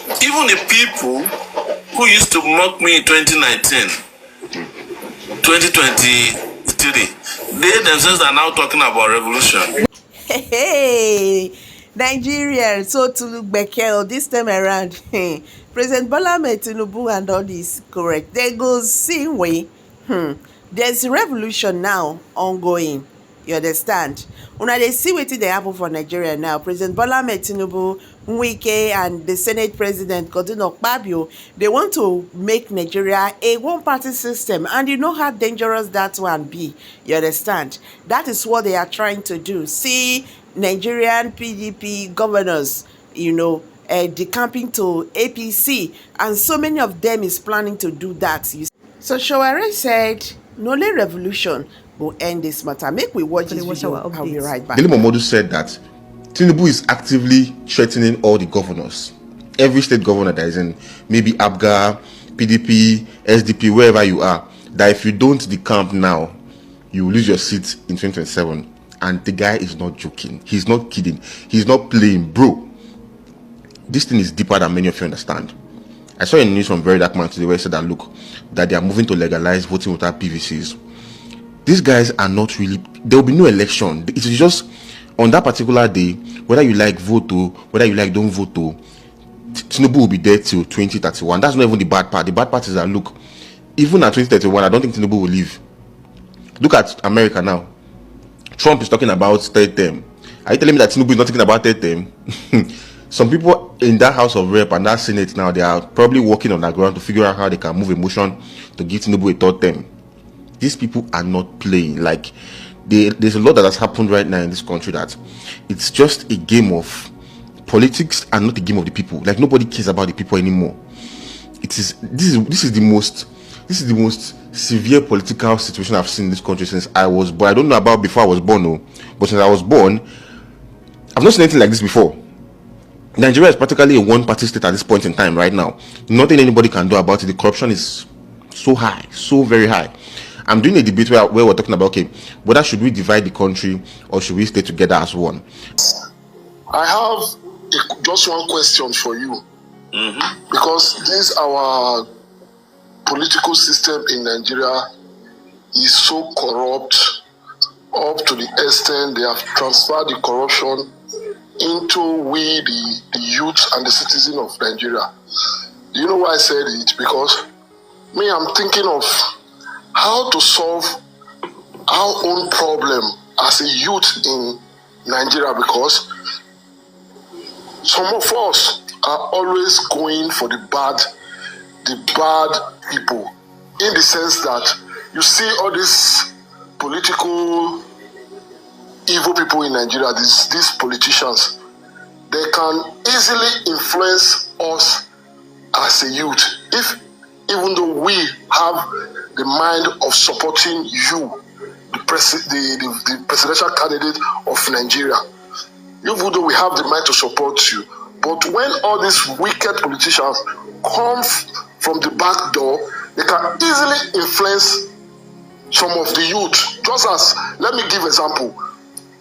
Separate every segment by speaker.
Speaker 1: Even the people who used to mock me in 2019, 2023, they themselves are now talking about revolution.
Speaker 2: Hey, Nigeria, so to look back here this time around, President Bola Ahmed Tinubu and all this correct. They go same way. There's revolution now ongoing. You understand? Una they see wetin dey happen for Nigeria now. President Bola Ahmed Tinubu, Wike, and the Senate President Godwin Akpabio, they want to make Nigeria a one-party system, and you know how dangerous that one be. You understand? That is what they are trying to do. See Nigerian PDP governors, decamping to APC, and so many of them is planning to do that. So Showore said, no only revolution will end this matter. Make we watch this video. I'll be right back.
Speaker 3: Dele Momodu said that TINUBU is actively threatening all the governors. Every state governor that is in maybe ABGA, PDP, SDP, wherever you are, that if you don't decamp now, you will lose your seat in 2027. And the guy is not joking. He's not kidding. He's not playing. Bro, this thing is deeper than many of you understand. I saw in the news from Very Dark Man today where it said that, look, that they are moving to legalize voting without PVCs. These guys are not really, there will be no election. It is just on that particular day, whether you like vote or whether you like don't vote or, Tinubu will be there till 2031. That's not even the bad part. The bad part is that, look, even at 2031, I don't think Tinubu will leave. Look at America now. Trump is talking about third term. Are you telling me that Tinubu is not talking about third term? Some people in that House of Rep and that Senate now, they are probably working on the ground to figure out how they can move a motion to give Tinubu a third term. These people are not playing. Like, there's a lot that has happened right now in this country that it's just a game of politics and not a game of the people. Like, nobody cares about the people anymore. This is the most severe political situation I've seen in this country since I was born. I don't know about before I was born, no, but since I was born, I've not seen anything like this before. Nigeria is practically a one-party state at this point in time right now. Nothing anybody can do about it. The corruption is so high, so very high. I'm doing a debate where we're talking about, okay, whether should we divide the country or should we stay together as one?
Speaker 4: I have just one question for you. Because this our political system in Nigeria is so corrupt up to the extent they have transferred the corruption into we, the youth and the citizen of Nigeria. You know why I said it? Because me, I'm thinking of how to solve our own problem as a youth in Nigeria, because some of us are always going for the bad people, in the sense that you see all these political evil people in Nigeria, these politicians, they can easily influence us as a youth, even though we have the mind of supporting you, the presidential candidate of Nigeria, even though we have the mind to support you. But when all these wicked politicians come from the back door, they can easily influence some of the youth. Just as, let me give an example,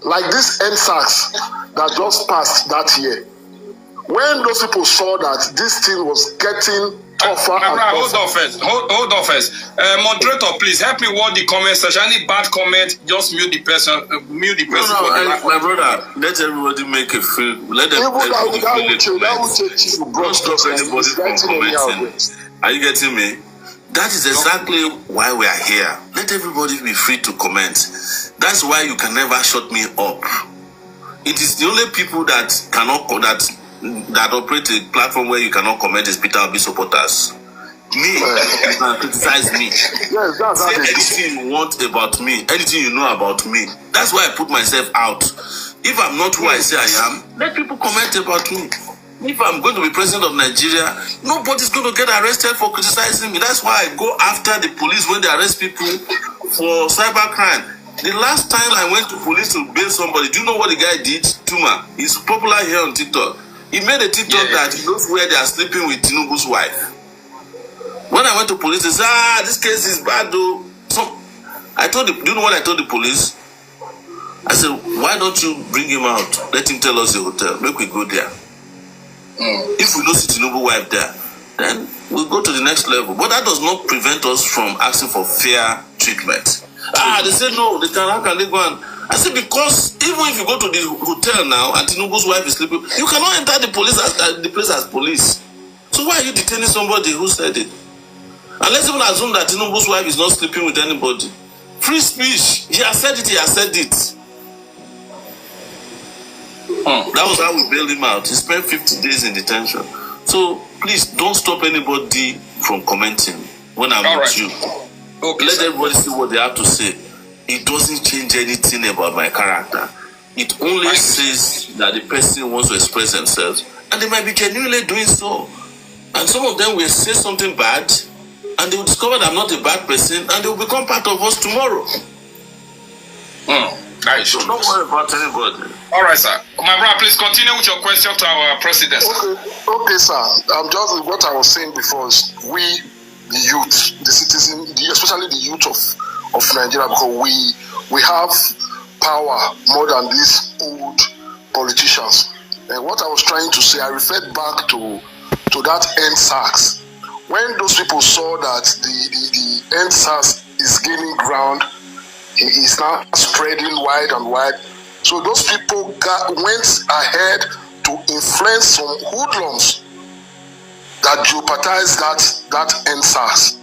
Speaker 4: like this NSAS that just passed that year. When those people saw that this thing was getting tougher and tougher.
Speaker 5: Hold on first. Moderator, please help me word the comment section. Any bad comment, just mute the person.
Speaker 1: My brother, let everybody make a feel. Let them. Don't stop anybody from commenting. Are you getting me? That is exactly why we are here. Let everybody be free to comment. That's why you can never shut me up. It is the only people that cannot that operate a platform where you cannot comment is Peter Obi supporters. Me, you can criticize me.
Speaker 4: Yes, that's
Speaker 1: say anything you want about me, anything you know about me. That's why I put myself out. If I'm not who I say I am, let people comment about me. If I'm going to be president of Nigeria, nobody's going to get arrested for criticizing me. That's why I go after the police when they arrest people for cybercrime. The last time I went to police to bail somebody, do you know what the guy did? Tuma, he's popular here on TikTok. He made a TikTok that he knows where they are sleeping with Tinubu's wife. When I went to police, they said, this case is bad though. So I told do you know what I told the police? I said, why don't you bring him out? Let him tell us the hotel. Make we go there. If we don't see TINUBU wife there, then we'll go to the next level. But that does not prevent us from asking for fair treatment. They say no, how can they go and... I said, because even if you go to the hotel now and TINUBU's wife is sleeping, you cannot enter the place as police. So why are you detaining somebody who said it? And let's even assume that TINUBU's wife is not sleeping with anybody. Free speech. He has said it, he has said it. That was how we bailed him out. He spent 50 days in detention. So please don't stop anybody from commenting when I'm with you. Okay, let everybody see what they have to say. It doesn't change anything about my character. It only says that the person wants to express themselves, and they might be genuinely doing so. And some of them will say something bad, and they will discover that I'm not a bad person, and they will become part of us tomorrow.
Speaker 5: Nice.
Speaker 1: So don't worry about anybody.
Speaker 5: All right, sir. My brother, please continue with your question to our president.
Speaker 4: Okay, sir. Just what I was saying before is we, the youth, the citizens, especially the youth of Nigeria, because we have power more than these old politicians. And what I was trying to say, I referred back to that NSAS. When those people saw that the NSAS is gaining ground, it is now spreading wide and wide. So those people went ahead to influence some hoodlums that jeopardized that NSAS.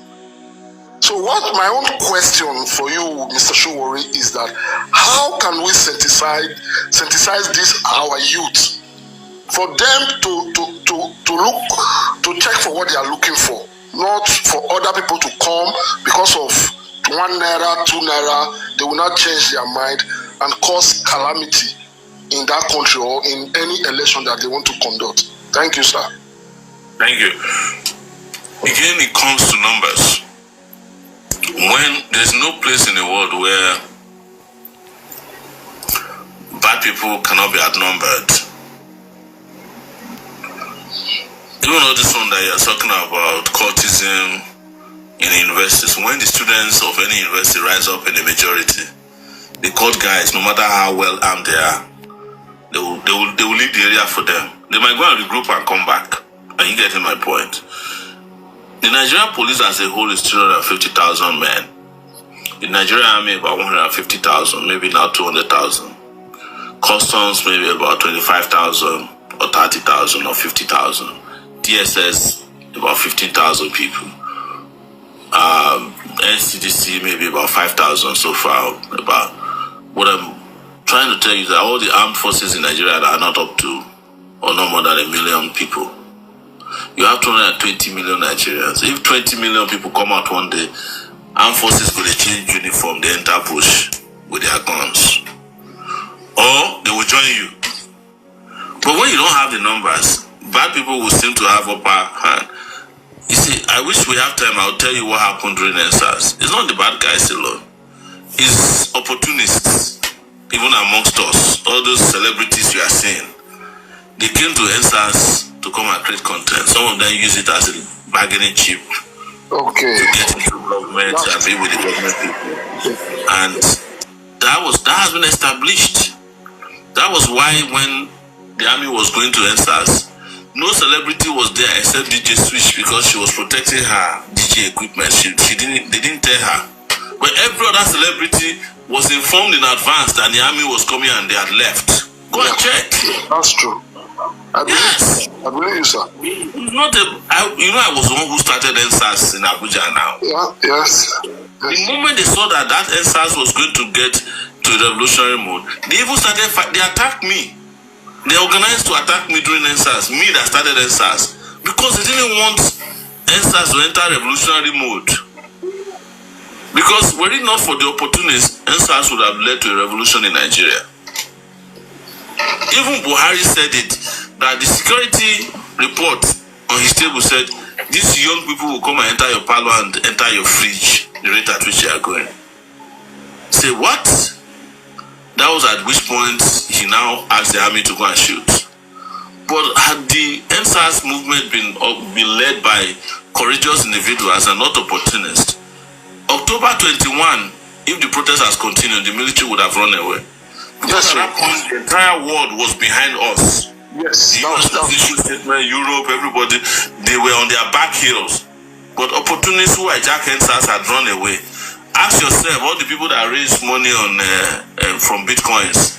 Speaker 4: So what my own question for you, Mr. Showori, is that how can we sensitize this our youth for them to look, to check for what they are looking for, not for other people to come because of 1 naira, 2 naira, they will not change their mind and cause calamity in that country or in any election that they want to conduct. Thank you, sir.
Speaker 1: Thank you. Again, it comes to numbers. When there's no place in the world where bad people cannot be outnumbered. Even all this one that you're talking about, cultism in the universities, when the students of any university rise up in the majority, the court guys, no matter how well armed they are, they will leave the area for them. They might go and regroup and come back. Are you getting my point? The Nigerian police as a whole is 350,000 men. The Nigerian army about 150,000, maybe now 200,000. Customs maybe about 25,000 or 30,000 or 50,000. DSS about 15,000 people. NCDC maybe about 5,000 so far. About what I'm trying to tell you is that all the armed forces in Nigeria are not up to or no more than 1 million people. You have 220 million Nigerians. If 20 million people come out one day, armed forces could change uniform, they enter bush with their guns. Or they will join you. But when you don't have the numbers, bad people will seem to have upper hand. You see, I wish we have time. I'll tell you what happened during NSAS. It's not the bad guys alone. It's opportunists, even amongst us. All those celebrities you are seeing, they came to NSAS to come and create content. Some of them use it as a bargaining chip to get into government and be with the government people. And that has been established. That was why when the army was going to NSAS, no celebrity was there except DJ Switch because she was protecting her DJ equipment. They didn't tell her. But every other celebrity was informed in advance that the army was coming and they had left. Go and check.
Speaker 4: That's true. I believe you, sir.
Speaker 1: I was the one who started NSAS in Abuja now.
Speaker 4: Yes.
Speaker 1: The moment they saw that NSAS was going to get to a revolutionary mode, they even started they attacked me. They organized to attack me during NSAS, me that started NSAS, because they didn't want NSAS to enter revolutionary mode. Because were it not for the opportunists, NSAS would have led to a revolution in Nigeria. Even Buhari said it, that the security report on his table said, these young people will come and enter your parlor and enter your fridge, the rate at which they are going. Say what? That was at which point he now asked the army to go and shoot. But had the NSAS movement been led by courageous individuals and not opportunists, October 21, if the protest has continued, the military would have run away. Because at that point, the entire world was behind us.
Speaker 4: Yes,
Speaker 1: The US has issued statement, Europe, everybody, they were on their back heels. But opportunists who hijack NSAS had run away. Ask yourself, all the people that raised money on from Bitcoins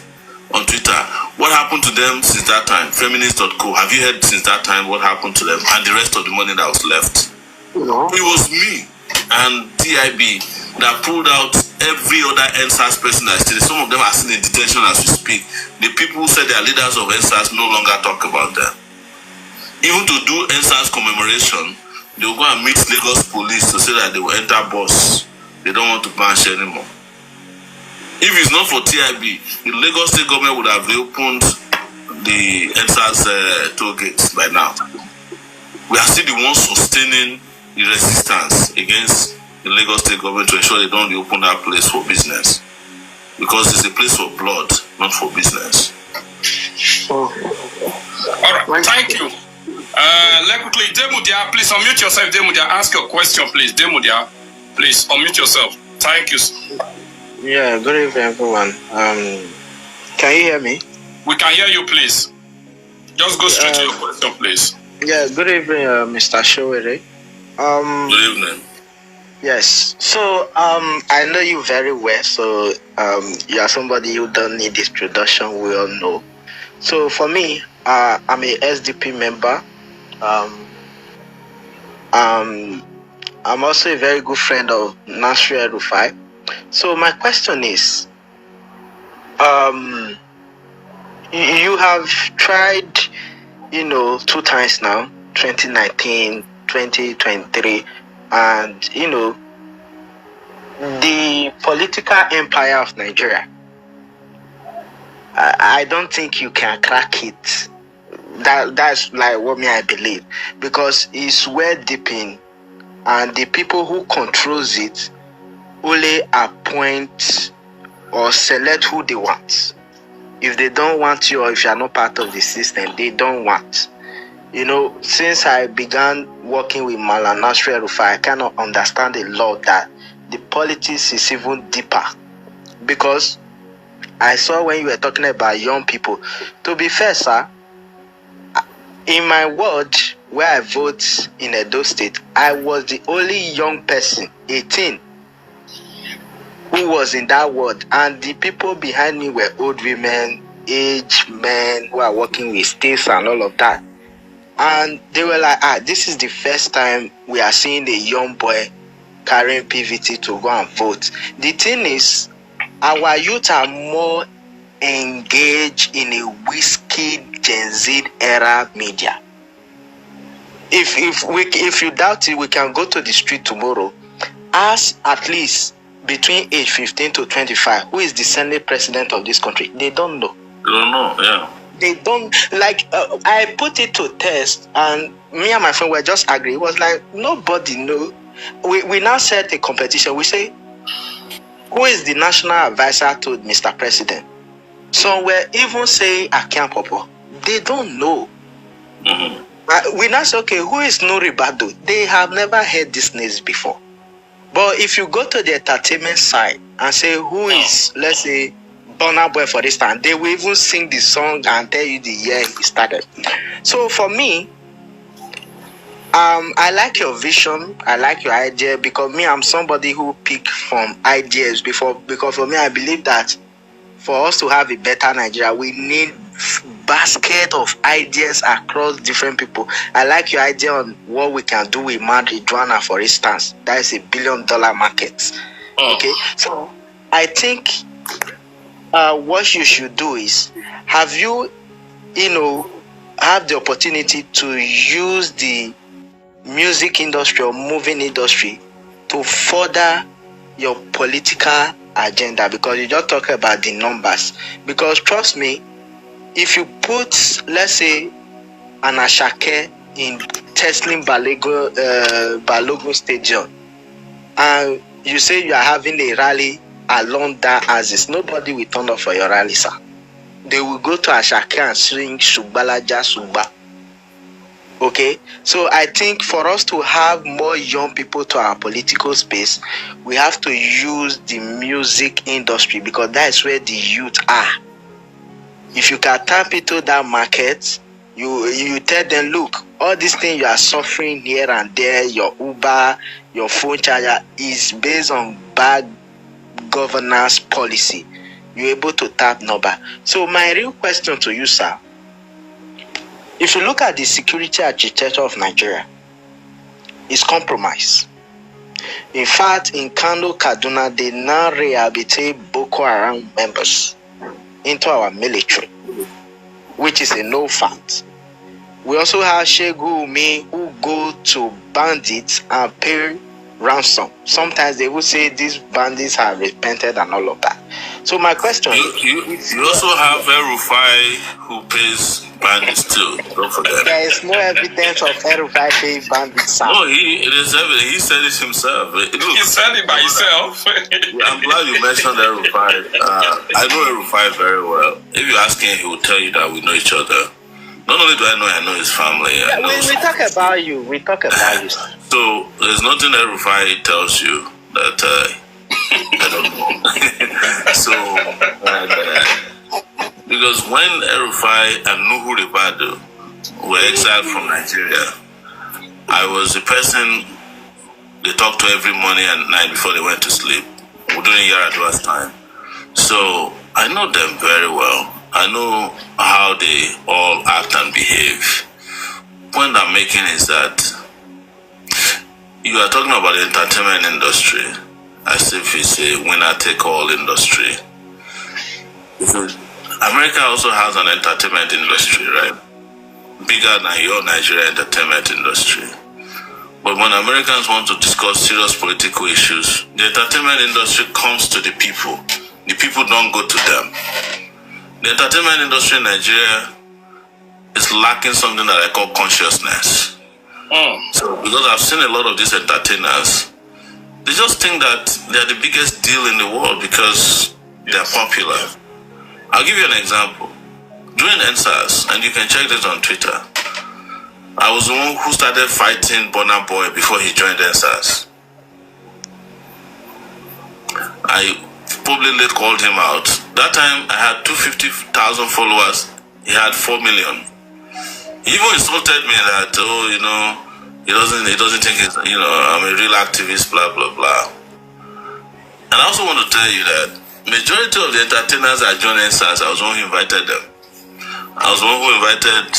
Speaker 1: on Twitter, what happened to them since that time? Feminist.co, have you heard since that time what happened to them and the rest of the money that was left?
Speaker 4: No.
Speaker 1: It was me and TIB that pulled out every other NSAS person that still. Some of them are still in detention as we speak. The people who said they are leaders of NSAS no longer talk about them. Even to do NSAS commemoration, they will go and meet Lagos police to say that they will enter bus. They don't want to branch anymore. If it's not for TIB, the Lagos state government would have reopened the NSAS toll gates by now. We are still the ones sustaining the resistance against the Lagos state government to ensure they don't reopen that place for business. Because it's a place for blood, not for business.
Speaker 5: All right, thank you. Let quickly, Demudia, please unmute yourself. Demudia, ask your question, please. Demudia, please unmute yourself. Thank you.
Speaker 6: Yeah, good evening, everyone. Can you hear me?
Speaker 5: We can hear you, please. Just go straight to your question, please.
Speaker 6: Yeah, good evening, Mr. Showere.
Speaker 1: Good evening.
Speaker 6: Yes. So, I know you very well. So, you are somebody who don't need this introduction. We all know. So, for me, I'm a SDP member. I'm also a very good friend of Nasir El-Rufai. So, my question is, you have tried, 2 times now, 2019, 2023, and, the political empire of Nigeria. I don't think you can crack it. That's like what I believe, because it's well deep in, and the people who controls it only appoint or select who they want. If they don't want you, or if you are not part of the system, they don't want. Since I began working with Malam Nasir El-Rufai, I cannot understand a lot that the politics is even deeper. Because I saw when you were talking about young people. To be fair, sir, in my ward where I vote in Edo State, I was the only young person, 18, who was in that ward, and the people behind me were old women, aged men who are working with states and all of that. And they were like, this is the first time we are seeing a young boy carrying PVT to go and vote. The thing is, our youth are more engaged in a whiskey Gen Z era media. If you doubt it, we can go to the street tomorrow. Ask at least between age 15 to 25, who is the Senate president of this country? They don't know.
Speaker 1: They don't know, yeah.
Speaker 6: They don't, I put it to test, and me and my friend were just agree. It was like, nobody know. We now set a competition. We say, who is the national advisor to Mr. President? Some were even saying Akian Popo. They don't know. Mm-hmm. We now say, okay, who is Nuri Badu? They have never heard this name before. But if you go to the entertainment side and say, who is, let's say, Burna Boy for this time, they will even sing the song and tell you the year he started. So for me, I like your vision, I like your idea, because me, I'm somebody who pick from ideas before, because for me, I believe that for us to have a better Nigeria, we need basket of ideas across different people. I like your idea on what we can do with marijuana, for instance. That is $1 billion market. Okay, so I think what you should do is, have you have the opportunity to use the music industry or moving industry to further your political agenda, because you just talk about the numbers. Because trust me, if you put, let's say, an Ashake in Teslim Balogun Stadium, and you say you are having a rally along that axis, nobody will turn up for your rally, sir. They will go to Ashake and sing Sugbalaja Sugba. Okay, so I think for us to have more young people to our political space, we have to use the music industry, because that is where the youth are. If you can tap into that market, you tell them, look, all these things you are suffering here and there, your Uber, your phone charger, is based on bad governance policy. You're able to tap number. So my real question to you, sir, if you look at the security architecture of Nigeria, it's compromised. In fact, in Kano, Kaduna, they now rehabilitate Boko Haram members into our military, which is a no fact. We also have Shegu Umi who go to bandits and pay ransom. Sometimes they will say these bandits have repented and all of that. So my question
Speaker 1: you also have El-Rufai who pays bandits too. Don't forget.
Speaker 6: There is no evidence of El-Rufai paying bandits.
Speaker 1: No, it is evident. He said it himself. Look,
Speaker 5: He said it by himself.
Speaker 1: I'm glad you mentioned El-Rufai. I know El-Rufai very well. If you ask him, he will tell you that we know each other. Not only do I know his family.
Speaker 6: We talk about you. We talk about you.
Speaker 1: So there's nothing El-Rufai tells you that I don't know. So because when El-Rufai and Nuhu Ribadu were exiled from Nigeria, I was the person they talked to every morning and night before they went to sleep during Yaradua's time. So I know them very well. I know how they all act and behave. The point I'm making is that you are talking about the entertainment industry as if it's a winner-take-all industry. America also has an entertainment industry, right? Bigger than your Nigerian entertainment industry. But when Americans want to discuss serious political issues, the entertainment industry comes to the people. The people don't go to them. The entertainment industry in Nigeria is lacking something that I call consciousness. So, because I've seen a lot of these entertainers, they just think that they're the biggest deal in the world because they're popular. I'll give you an example. During NSAS, and you can check this on Twitter, I was the one who started fighting Burna Boy before he joined NSAS. I publicly called him out. That time I had 250,000 followers. He had 4 million. He even insulted me that, he doesn't think it's, I'm a real activist, blah, blah, blah. And I also want to tell you that majority of the entertainers that joined NSAS, I was the one who invited them. I was the one who invited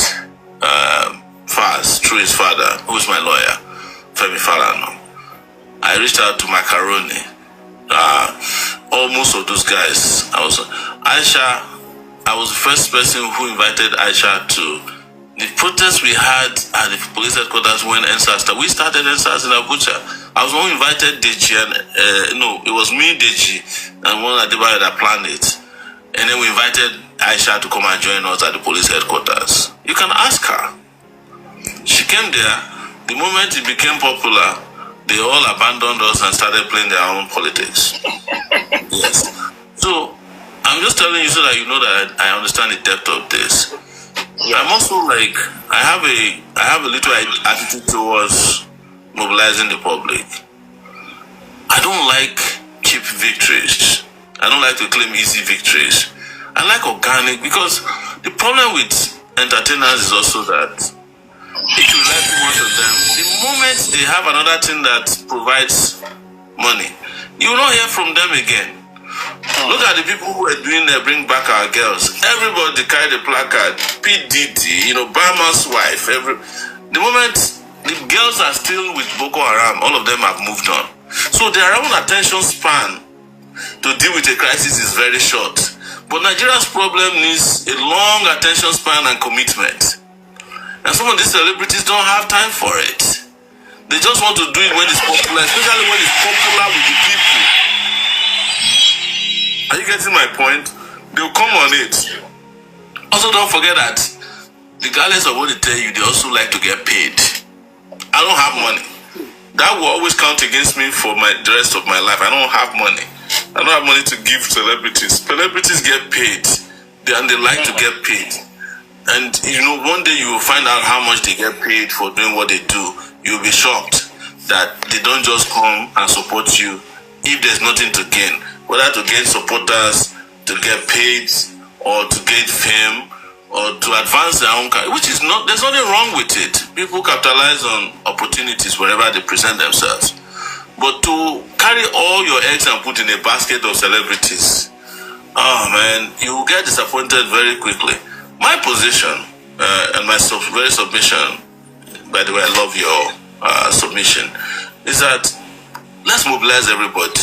Speaker 1: Faz through his father, who is my lawyer, Femi Falano. I reached out to Macaroni. Most of those guys. Aisha, I was the first person who invited Aisha to the protest we had at the police headquarters when NSAS started. We started NSAS in Abuja. I was the one who invited Deji, and it was me, Deji, and one Adebayo that planned it. And then we invited Aisha to come and join us at the police headquarters. You can ask her. She came there. The moment it became popular, they all abandoned us and started playing their own politics. Yes. So I'm just telling you so that you know that I understand the depth of this. I'm also like, I have a little attitude towards mobilizing the public. I don't like cheap victories. I don't like to claim easy victories. I like organic, because the problem with entertainers is also that if you like too much of them, the moment they have another thing that provides money, you will not hear from them again. Look at the people who are doing the Bring Back Our Girls. Everybody carried a placard. PDT, Bama's wife. The moment the girls are still with Boko Haram, all of them have moved on. So their own attention span to deal with a crisis is very short. But Nigeria's problem needs a long attention span and commitment. And some of these celebrities don't have time for it. They just want to do it when it's popular, especially when it's popular with the people. Are you getting my point? They'll come on it. Also, don't forget that regardless of what they tell you, they also like to get paid. I don't have money. That will always count against me for the rest of my life. I don't have money. I don't have money to give celebrities. Celebrities get paid, and they like to get paid. And one day you will find out how much they get paid for doing what they do. You'll be shocked that they don't just come and support you if there's nothing to gain. Whether to gain supporters, to get paid, or to get fame or to advance their own career, which is not, there's nothing wrong with it. People capitalize on opportunities wherever they present themselves. But to carry all your eggs and put in a basket of celebrities, oh man, you will get disappointed very quickly. My position and my very submission, by the way, I love your submission, is that let's mobilize everybody.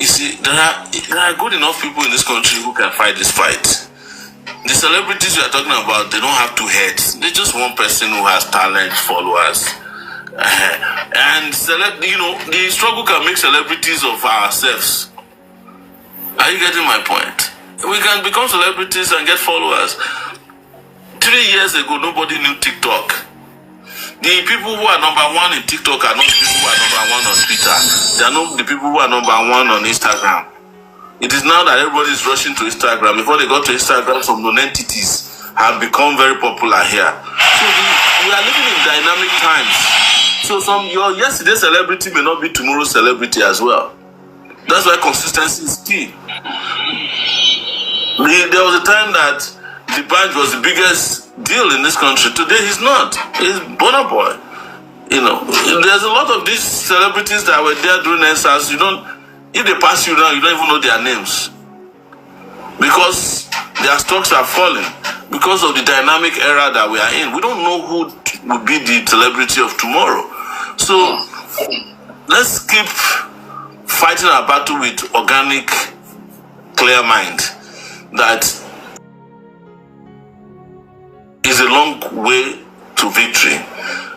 Speaker 1: You see, there are good enough people in this country who can fight this fight. The celebrities we are talking about, they don't have two heads. They're just one person who has talent, followers. And the struggle can make celebrities of ourselves. Are you getting my point? We can become celebrities and get followers. 3 years ago, nobody knew TikTok. The people who are number one in TikTok are not the people who are number one on Twitter. They are not the people who are number one on Instagram. It is now that everybody is rushing to Instagram. Before they got to Instagram, some non-entities have become very popular here. So we are living in dynamic times. So your yesterday celebrity may not be tomorrow's celebrity as well. That's why consistency is key. There was a time that the bank was the biggest deal in this country. Today he's not. He's Burna Boy. There's a lot of these celebrities that were there during NSAS. If they pass you now, you don't even know their names. Because their stocks are falling. Because of the dynamic era that we are in. We don't know who will be the celebrity of tomorrow. So let's keep fighting our battle with organic, clear mind. That is a long way to victory.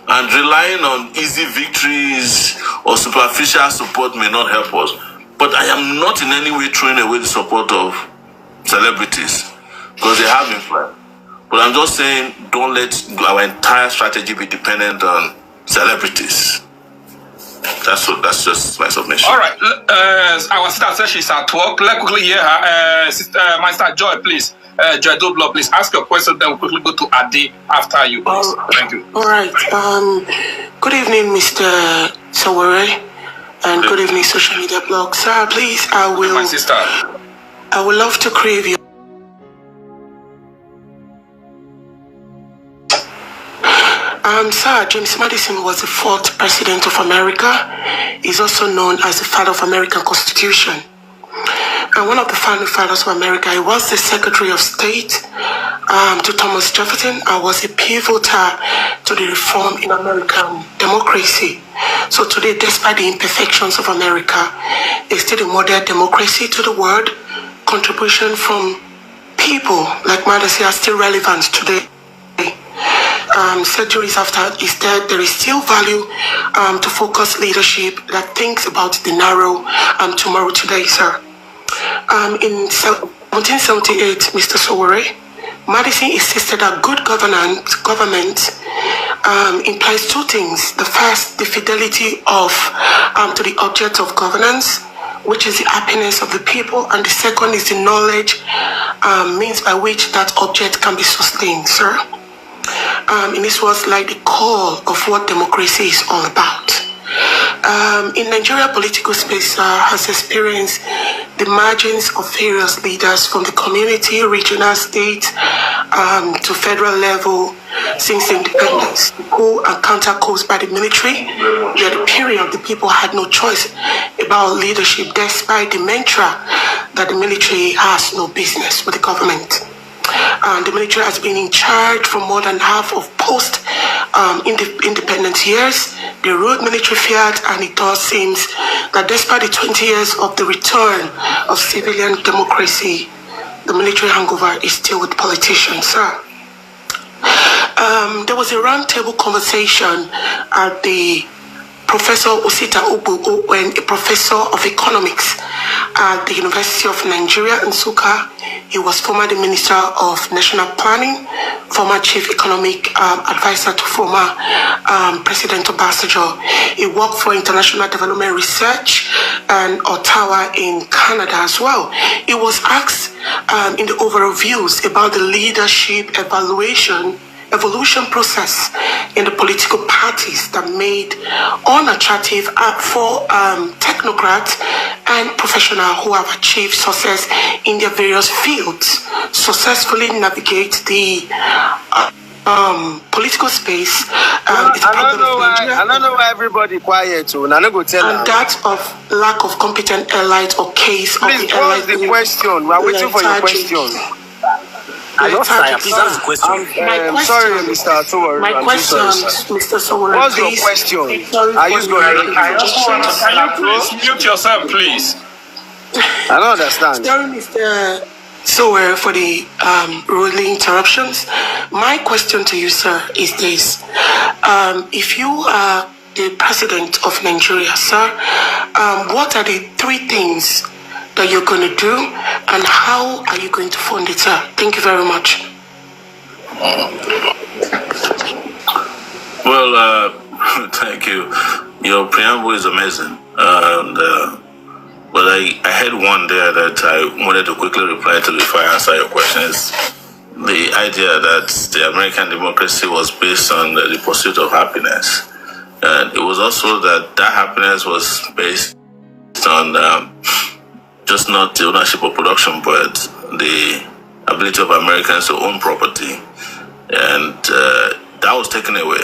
Speaker 1: And relying on easy victories or superficial support may not help us. But I am not in any way throwing away the support of celebrities because they have influence. But I'm just saying, don't let our entire strategy be dependent on celebrities. That's just my submission.
Speaker 5: All right. Our sister says she's at work. Let's quickly hear her. My sister Joy, please. Joy Doblo, please ask your question. Then we'll quickly go to Adi after you, please. Thank you.
Speaker 7: All right. Good evening, Mr. Sowore, and good evening, social media blog. Sir, please,
Speaker 5: My sister.
Speaker 7: I would love to crave your. Sir, James Madison was the 4th president of America. He's also known as the father of American Constitution. And one of the founding fathers of America, he was the Secretary of State to Thomas Jefferson and was a pivotal to the reform in American democracy. So today, despite the imperfections of America, it's still a modern democracy to the world. Contribution from people like Madison are still relevant today. Centuries after his death, there is still value to focus leadership that thinks about the narrow tomorrow today, sir. In 1778, Mr. Sowore, Madison insisted that good government implies two things. The first, the fidelity to the object of governance, which is the happiness of the people, and the second is the knowledge means by which that object can be sustained, sir. And this was like the core of what democracy is all about. In Nigeria, political space has experienced the emergence of various leaders from the community, regional, state, to federal level since independence. The coup and counter coups by the military, where the period the people had no choice about leadership, despite the mantra that the military has no business with the government. The military has been in charge for more than half of post-independence years. They ruled military fiat, and it all seems that despite the 20 years of the return of civilian democracy, the military hangover is still with politicians, sir. There was a roundtable conversation at the Professor Osita Ubu, a professor of economics at the University of Nigeria in Nsukka. He was formerly Minister of National Planning, former Chief Economic Advisor to former President Obasanjo. He worked for International Development Research and Ottawa in Canada as well. He was asked in the overall views about the leadership evaluation evolution process in the political parties that made unattractive for technocrats and professionals who have achieved success in their various fields successfully navigate the political space.
Speaker 8: I don't know why everybody quiet. So I go tell
Speaker 7: and that of lack of competent allies or case
Speaker 8: please,
Speaker 7: of the allies.
Speaker 8: Please, the question. We are waiting for your question.
Speaker 9: I don't say, please ask the question.
Speaker 8: Sorry, Mr. Sowore.
Speaker 7: My question, Mr. Sowore.
Speaker 8: What's your question? Are you going
Speaker 5: to please mute yourself, please?
Speaker 8: I don't understand.
Speaker 7: Sorry, Mr. Sowore, for the ruling interruptions. My question to you, sir, is this. If you are the president of Nigeria, sir, what are the 3 things that you're going to do, and how are you going to fund it, sir? Thank you very much.
Speaker 1: Well, thank you. Your preamble is amazing. But I had one there that I wanted to quickly reply to before I answer your questions. The idea that the American democracy was based on the pursuit of happiness. And it was also that happiness was based on just not the ownership of production, but the ability of Americans to own property. And that was taken away.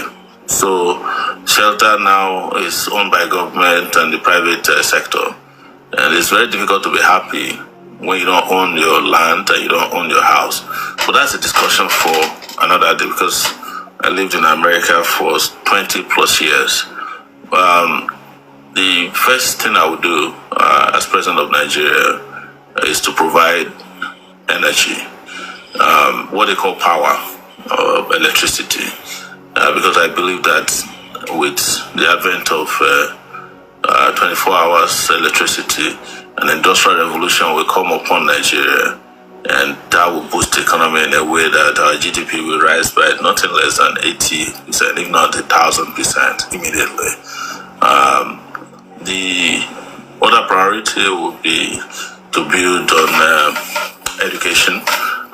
Speaker 1: So shelter now is owned by government and the private sector. And it's very difficult to be happy when you don't own your land and you don't own your house. But that's a discussion for another day, because I lived in America for 20 plus years. The first thing I would do as president of Nigeria is to provide energy, what they call power, electricity, because I believe that with the advent of 24 hours electricity, an industrial revolution will come upon Nigeria, and that will boost the economy in a way that our GDP will rise by nothing less than 80%, if not 1,000% immediately. The other priority will be to build on education.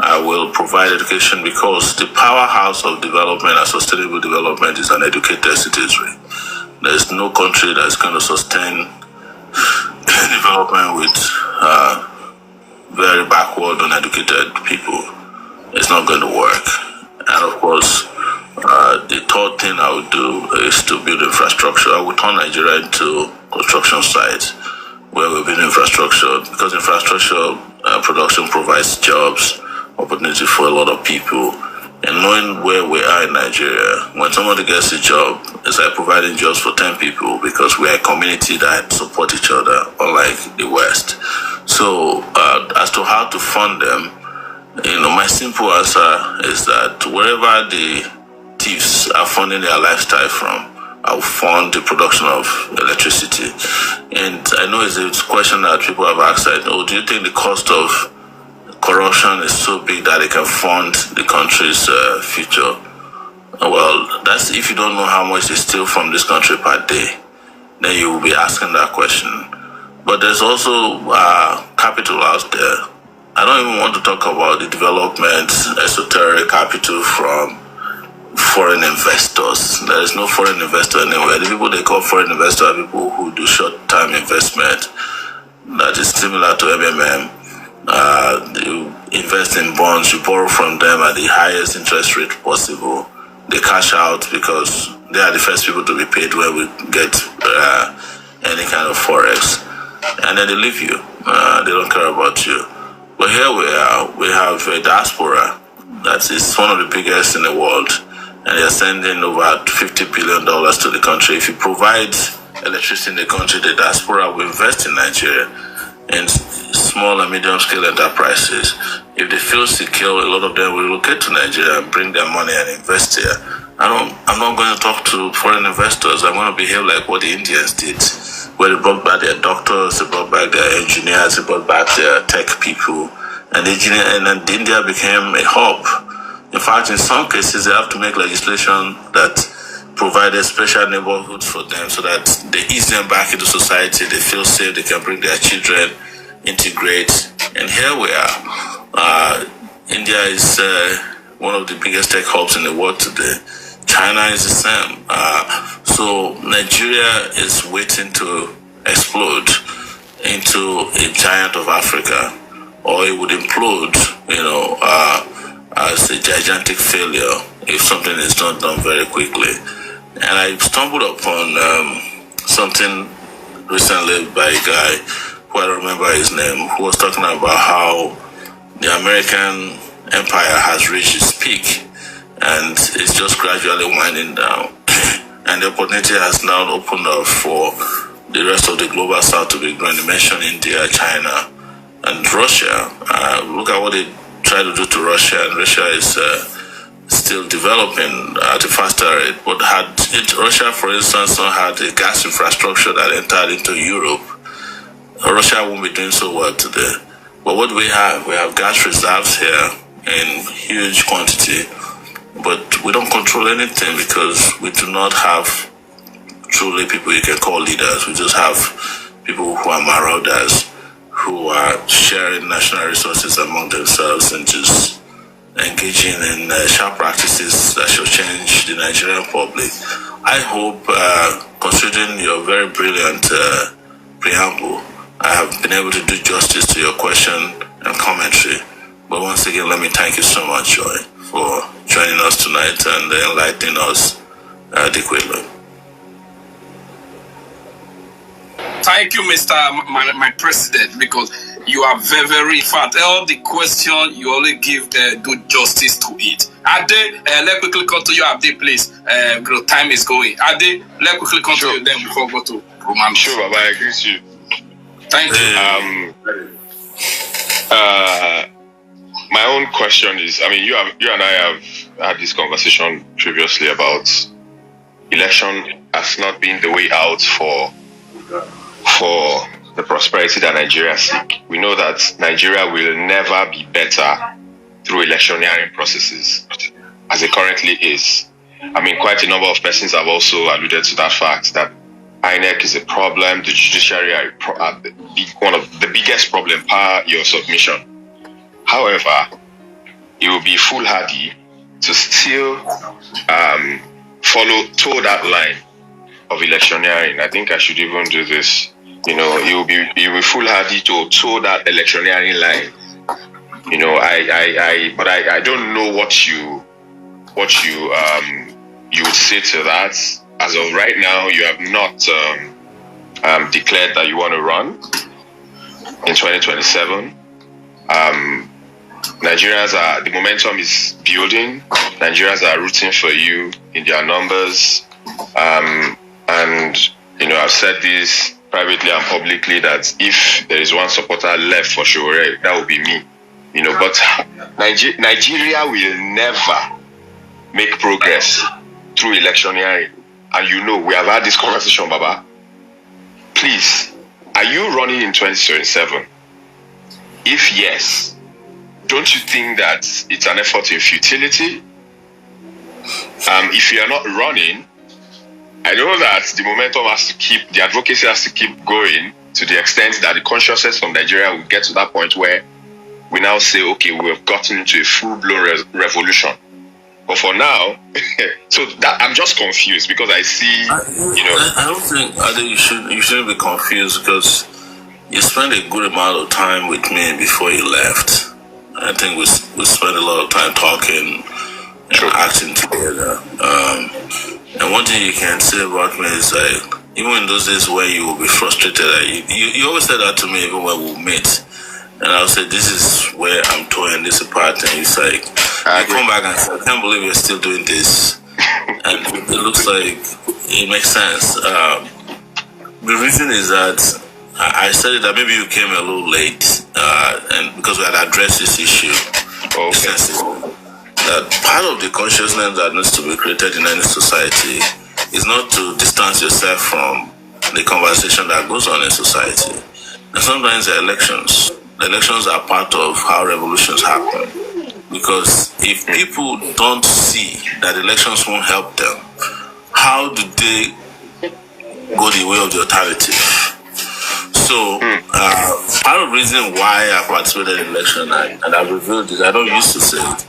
Speaker 1: I will provide education because the powerhouse of development and sustainable development is an educated citizenry. There's no country that's going to sustain development with very backward, uneducated people. It's not going to work. And of course, the third thing I would do is to build infrastructure. I would turn Nigeria into construction sites where we build infrastructure, because infrastructure production provides jobs, opportunity for a lot of people. And knowing where we are in Nigeria, when somebody gets a job, it's like providing jobs for 10 people, because we are a community that support each other, unlike the West. So, as to how to fund them, my simple answer is that wherever the thieves are funding their lifestyle from, I will fund the production of electricity. And I know it's a question that people have asked, do you think the cost of corruption is so big that it can fund the country's future? Well, that's if you don't know how much they steal from this country per day, then you will be asking that question. But there's also capital out there. I don't even want to talk about the development, esoteric capital from foreign investors. There is no foreign investor anywhere. The people they call foreign investor are people who do short-term investment that is similar to MMM. You invest in bonds, you borrow from them at the highest interest rate possible. They cash out because they are the first people to be paid when we get any kind of forex. And then they leave you. They don't care about you. But here we are. We have a diaspora that is one of the biggest in the world. And they're sending over $50 billion to the country. If you provide electricity in the country, the diaspora will invest in Nigeria. And small and medium-scale enterprises, if they feel secure, a lot of them will relocate to Nigeria and bring their money and invest here. I'm not going to talk to foreign investors. I'm going to behave like what the Indians did, where they brought back their doctors, they brought back their engineers, they brought back their tech people, and India became a hub. In fact, in some cases, they have to make legislation that provided special neighborhoods for them so that they ease them back into society, they feel safe, they can bring their children, integrate. And here we are. India is one of the biggest tech hubs in the world today. China is the same. So Nigeria is waiting to explode into a giant of Africa, or it would implode, as a gigantic failure if something is not done very quickly. And I stumbled upon something recently by a guy who I don't remember his name, who was talking about how the American empire has reached its peak and it's just gradually winding down. And the opportunity has now opened up for the rest of the global south to be growing. You mentioned India, China, and Russia. Look at what they try to do to Russia, and Russia is still developing at a faster rate. But had Russia, for instance, not had a gas infrastructure that entered into Europe, Russia won't be doing so well today. But what we have gas reserves here in huge quantity, but we don't control anything because we do not have truly people you can call leaders. We just have people who are marauders, who are sharing national resources among themselves and just engaging in sharp practices that shall change the Nigerian public. I hope, considering your very brilliant preamble, I have been able to do justice to your question and commentary. But once again, let me thank you so much, Joy, for joining us tonight and enlightening us adequately.
Speaker 5: Thank you, Mr. My president, because you are very, very fat. All the question you only give do justice to it. Ade, let's quickly come to you, Ade, please. Time is going. Ade, let's quickly come to you then before we go to Roman.
Speaker 10: Sure, Baba, I agree with you.
Speaker 5: Thank you.
Speaker 10: My own question is, I mean, you and I have had this conversation previously about election as not being the way out for the prosperity that Nigeria seek. We know that Nigeria will never be better through electioneering processes as it currently is. I mean, quite a number of persons have also alluded to that fact that INEC is a problem, the judiciary are one of the biggest problem per your submission. However, it will be foolhardy to still toe that line of electioneering. I think I should even do this. You know, it will be foolhardy to toe that electioneering line. You know, I don't know what you would say to that. As of right now, you have not declared that you want to run in 2027. The momentum is building. Nigerians are rooting for you in their numbers. And, you know, I've said this privately and publicly that if there is one supporter left for sure, that will be me. You know, but Nigeria will never make progress through electioneering. And you know, we have had this conversation, Baba. Please, are you running in 2027? If yes, don't you think that it's an effort in futility? If you are not running, I know that the momentum the advocacy has to keep going to the extent that the consciousness of Nigeria will get to that point where we now say, okay, we have gotten into a full-blown revolution. But for now, I'm just confused because I see,
Speaker 1: I don't think you shouldn't be confused because you spent a good amount of time with me before you left. I think we spent a lot of time talking and acting together. And one thing you can say about me is like, even in those days where you will be frustrated, you always said that to me even when we meet. And I'll say, this is where I'm toying this apart. And it's like, you come back and say, I can't believe you're still doing this. And it looks like it makes sense. The reason is that I said that maybe you came a little late, and because we had addressed this issue. Okay. That part of the consciousness that needs to be created in any society is not to distance yourself from the conversation that goes on in society. And sometimes the elections are part of how revolutions happen. Because if people don't see that elections won't help them, how do they go the way of the alternative? So, part of the reason why I participated in election, and I've revealed this, I don't used to say it,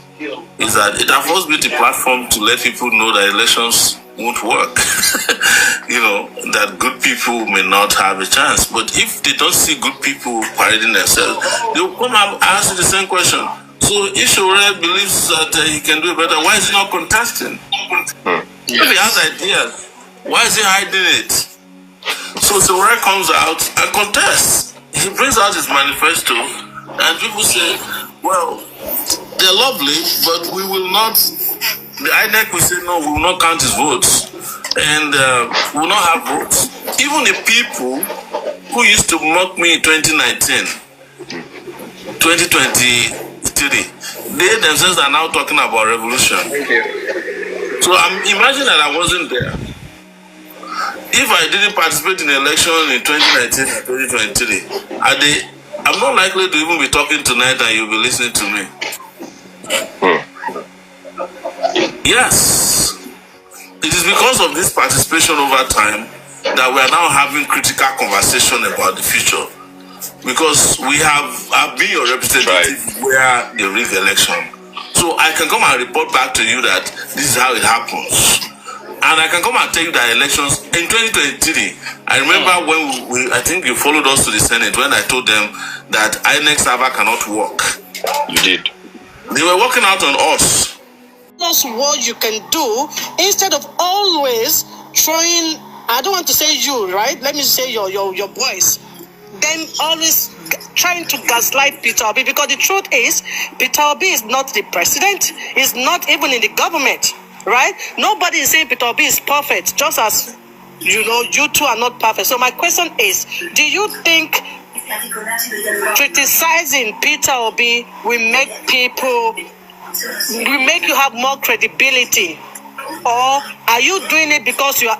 Speaker 1: is that it affords me the platform to let people know that elections won't work. That good people may not have a chance. But if they don't see good people parading themselves, they'll come and ask the same question. So if Shore believes that he can do it better, why is he not contesting? If he has ideas, why is he hiding it? So Shore comes out and contests. He brings out his manifesto, and people say, well, they're lovely, but we will not. The INEC will say no, we will not count his votes, and we will not have votes. Even the people who used to mock me in 2019, 2023, they themselves are now talking about revolution. So I'm imagining that I wasn't there. If I didn't participate in the election in 2019 and 2023, I'm not likely to even be talking tonight and you'll be listening to me. Yes. It is because of this participation over time that we are now having critical conversation about the future. Because I've been your representative where they rig election. So I can come and report back to you that this is how it happens. And I can come and tell you that elections in 2023, I remember when I think you followed us to the Senate when I told them that INEC server cannot work.
Speaker 10: You did.
Speaker 1: They were working out on us.
Speaker 11: That's what you can do instead of always trying, I don't want to say you, right? Let me say your boys. Then always trying to gaslight Peter Obi, because the truth is, Peter Obi is not the president, he's not even in the government, right? Nobody is saying Peter Obi is perfect, just as, you two are not perfect. So my question is, do you think criticizing Peter Obi will make you have more credibility? Or are you doing it because you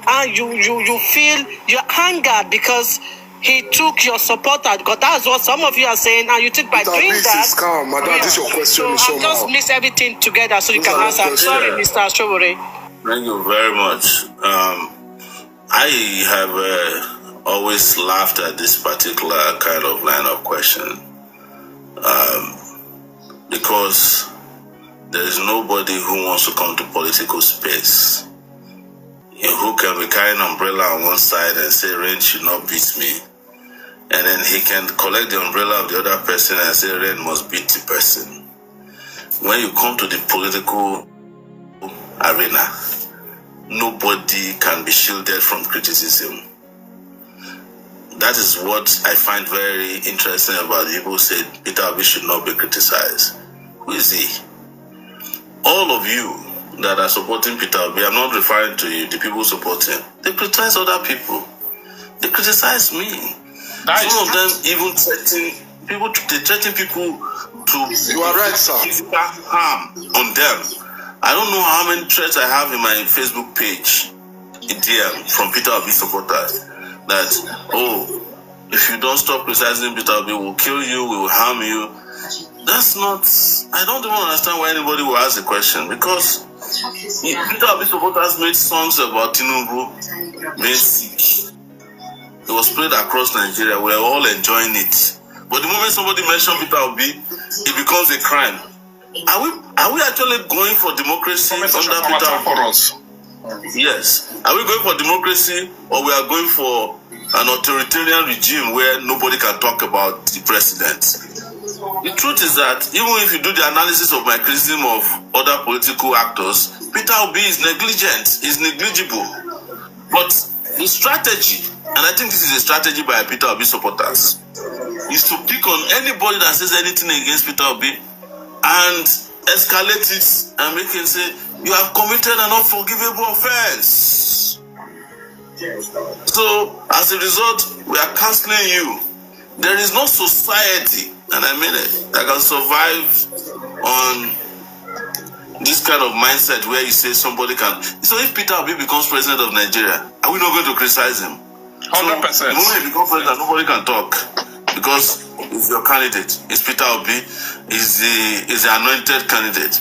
Speaker 11: feel you're angered because he took your supporter? Because that's what some of you are saying, and you think by doing that.
Speaker 4: Calm, madam. This your question.
Speaker 11: So I'll just mix everything together so you can answer. I'm sorry, Mr. Ashobore.
Speaker 1: Thank you very much. I have always laughed at this particular kind of line of question because there is nobody who wants to come to political space who can be carrying an umbrella on one side and say rain should not beat me, and then he can collect the umbrella of the other person and say rain must beat the person. When you come to the political arena, nobody can be shielded from criticism. That is what I find very interesting about the people who say Peter Obi should not be criticized. Who is he? All of you that are supporting Peter Obi, I'm not referring to you, the people supporting him. They criticize other people. They criticize me. Some of them even threaten people. They threaten people to physical harm on them. I don't know how many threats I have in my Facebook page in DM from Peter Obi supporters. That, if you don't stop criticizing Peter Obi, we'll kill you, we will harm you. That's not, I don't even understand why anybody will ask the question, because Peter Obi supporters made songs about TINUBU being sick. It was played across Nigeria. We are all enjoying it. But the moment somebody mentions Peter Obi, it becomes a crime. Are we actually going for democracy under Peter Obi? Yes. Are we going for democracy, or we are going for an authoritarian regime where nobody can talk about the president? The truth is that even if you do the analysis of my criticism of other political actors, Peter Obi is negligent, is negligible. But the strategy, and I think this is a strategy by Peter Obi supporters, is to pick on anybody that says anything against Peter Obi and escalate it and make him say, you have committed an unforgivable offense. So, as a result, we are canceling you. There is no society, and I mean it, that can survive on this kind of mindset where you say somebody can. So if Peter Obi becomes president of Nigeria, are we not going to criticize him?
Speaker 5: 100%.
Speaker 1: So the moment he becomes president, nobody can talk because it's your candidate. It's Peter Obi. Is the anointed candidate.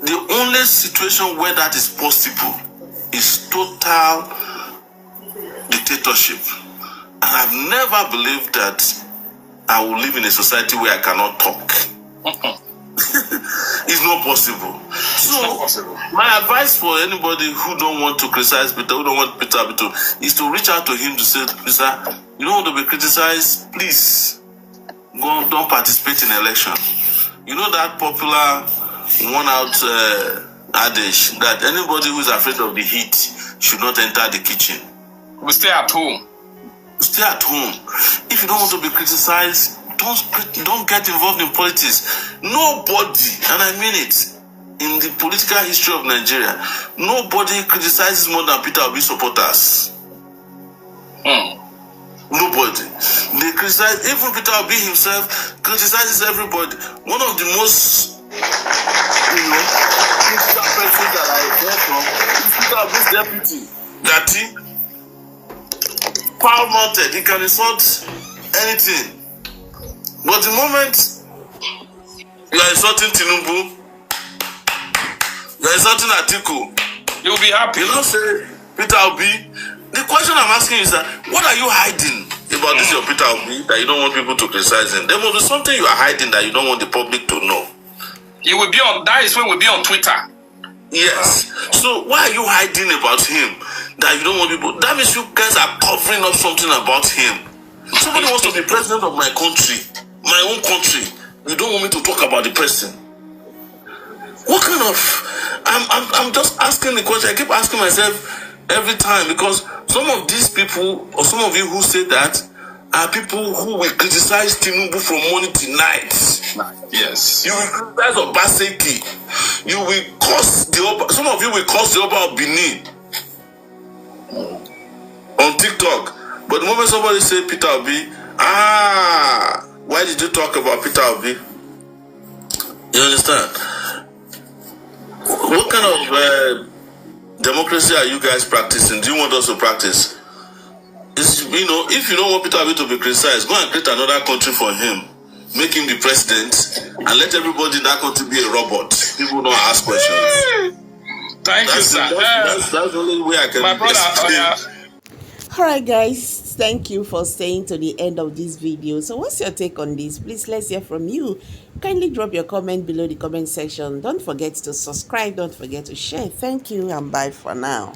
Speaker 1: The only situation where that is possible is total dictatorship. And I've never believed that I will live in a society where I cannot talk. It's not possible. So, my advice for anybody who don't want to criticize Peter, who don't want Peter to, is to reach out to him to say, Mr. You don't want to be criticized, please don't participate in election. You know that popular one-out adage that anybody who is afraid of the heat should not enter the kitchen.
Speaker 5: We stay at home.
Speaker 1: Stay at home. If you don't want to be criticized, don't get involved in politics. Nobody, and I mean it, in the political history of Nigeria, nobody criticizes more than Peter Obi supporters. Nobody. They criticize, even Peter Obi himself criticizes everybody. One of the most, critical persons that I heard from is Peter Obi's deputy, Gatti. Power mounted, he can insult anything. But the moment you are insulting TINUBU, you are insulting Atiku,
Speaker 5: you will be happy.
Speaker 1: You know, say Peter Obi. The question I'm asking is that what are you hiding about this your Peter Obi that you don't want people to criticize him? There must be something you are hiding that you don't want the public to know.
Speaker 5: It will be on that is when we'll be on Twitter.
Speaker 1: Yes. So why are you hiding about him that you don't want people? That means you guys are covering up something about him. Somebody wants to be president of my country, my own country. You don't want me to talk about the person. What kind of? I'm just asking the question. I keep asking myself every time, because some of these people, or some of you who say that, are people who will criticize TINUBU from morning to night.
Speaker 5: Yes.
Speaker 1: You will criticize Obaseki. You will curse the Oba. Some of you will curse the Oba of Benin on TikTok. But the moment somebody say Peter Obi, why did you talk about Peter Obi? You understand? What kind of democracy are you guys practicing? Do you want us to practice? If you don't want Peter Obi to be criticized, go and create another country for him. Make him the president and let everybody in that country be a robot. People don't ask questions.
Speaker 5: Thank you, sir.
Speaker 1: That's the only way I can.
Speaker 5: My brother,
Speaker 2: Alright guys, thank you for staying to the end of this video. So what's your take on this? Please, let's hear from you. Kindly drop your comment below the comment section. Don't forget to subscribe. Don't forget to share. Thank you and bye for now.